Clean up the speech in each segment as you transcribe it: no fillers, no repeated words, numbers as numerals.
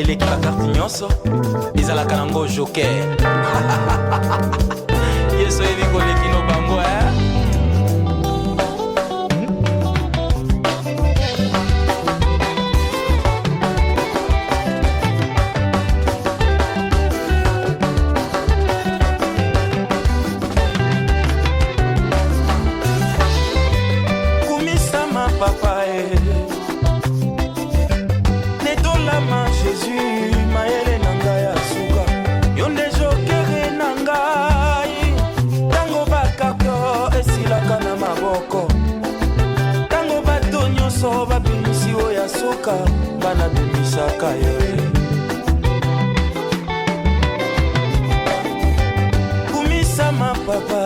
eleki bakarte nyonso ezalaka nango joker. Yesu oyebi koleki no bango kumisama papa netolama Jésus mayele na ngai ya suka yo nde jokere na ngai tango bakarto esilaka na maboko tango bato nyonso babimisi oyo ya suka bana bimisaka yo kumisama papa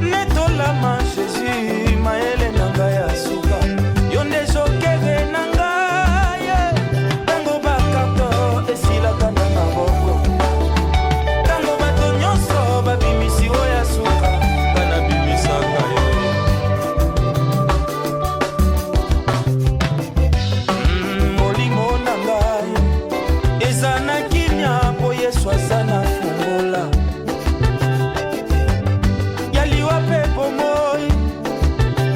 netolama Jésus mayele na ngai ya suka yo nde jokere na ngai tango bakarto esilaka na maboko tango bato nyonso babimisi oyo ya suka bana bimisaka yo molimo na ngai eza na kimia po Yesu aza na fungola yaliwa pe bomoi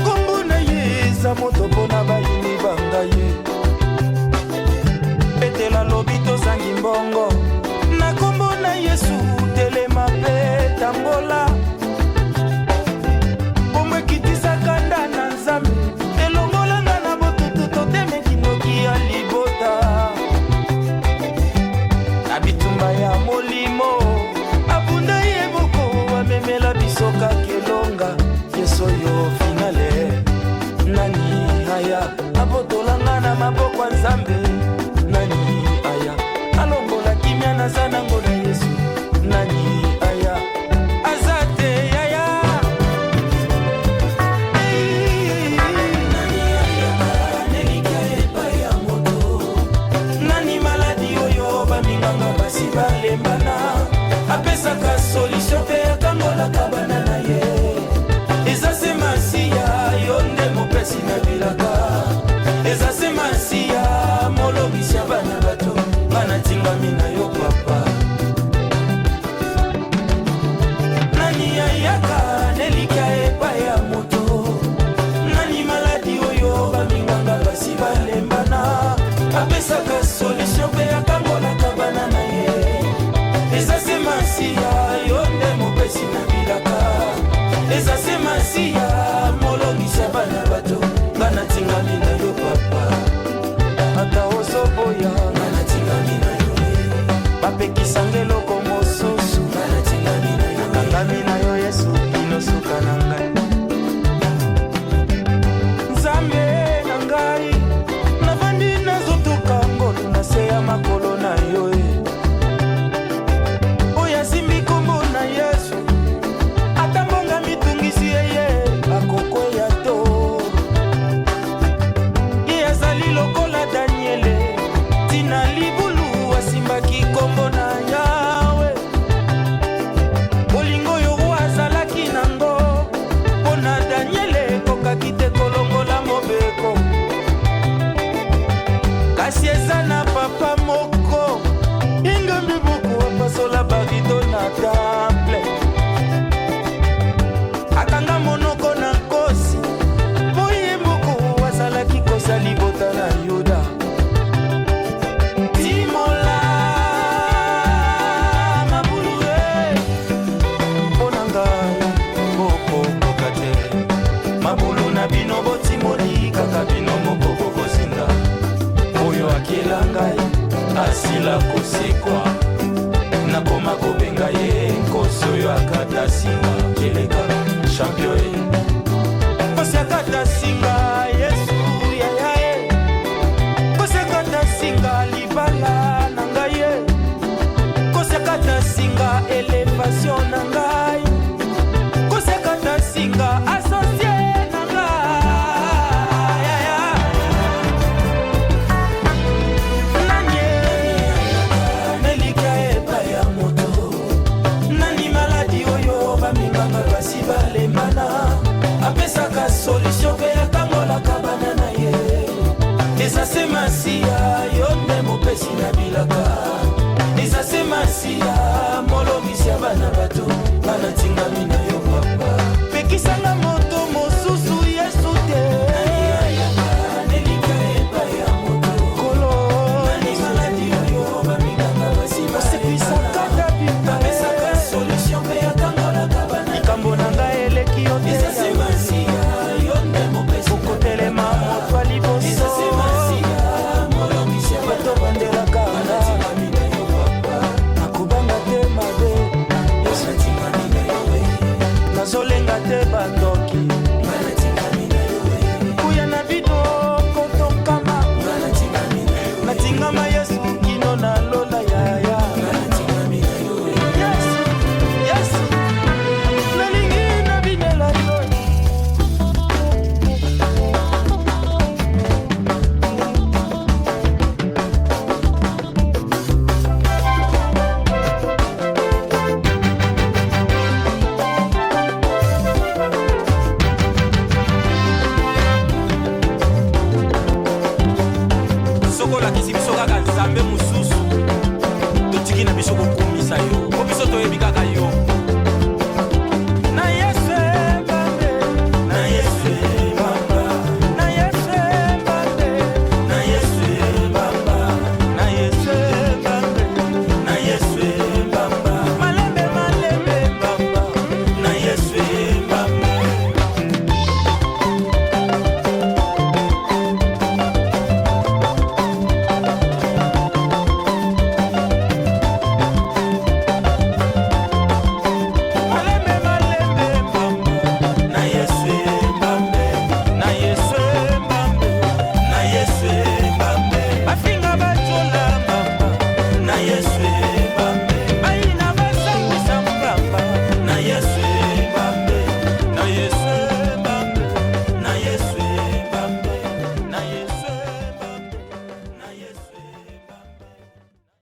kombo na ye eza moto mpona bayini banga ye petela lobi tozangi mbongo na kombo na Yesu telema pe tambola bombo ekitisaka nda na Nzambe elongolanga na botutu totemeki noki ya libota na bitumba ya molimo abunda ye moko amemela bisoka kelonga Yesu yo finale nani aya abotolanga na maboko ya Nzambe nani aya alongola kimia na zanango na Yesu nani aya azate yaya nani aya nelika epa ya moto nani maladi oyo baminganga basi balembana apesaka solution pe akangolaka bana na ye eza se masiya yo nde mopesi na bilaka eza se masiya molobisi ya bana bato bana tingami na yo papa nani ayaka nelika epai ya moto nani maladi oyo baminganga basi balembana apesaka solution pe akangolaka bana na ye eza se masiya yo nde mopesi na bilaka eza se masiya molongisi ya bana bato bana tingami na yo papa ata ozoboya bana tingami na yo bapekisanga eloko mosusu bana tingami na yo nakangami na yo Yesu inosuka na ngai Nzambe na ngai navandi nazotuka ngolu na se ya makolo na yo oyo asimbi kombo na Yesu ata mbonga mitungisi yeye akokweya to ye azali lokola Daniele tina libulu asimbaki kombo na Yawe bolingo oyo azalaki nango mpona Daniele kokaki te kolongola mobeko kasi eza na papa moko ingambi buku apasola barido na temple akanga monoko na nkosi po ye moko azalaki kosa libota na Yuda timola mabulu mpona ngai bokokoka te mabulu na bino botimoli kaka bino moko bokozinda oyo akiela ngai asila kosekwa nakoma kobenga ye nkosi oyo akata singa keleka champion kosi akata singa Yesu yayae kosi akata singa libala na ngai kosi akata singa elevation na ngai kosi akata singa associé na ngai nanye nelika epa ya moto nani maladi oyo baminganga basi balembana nazolenga te bando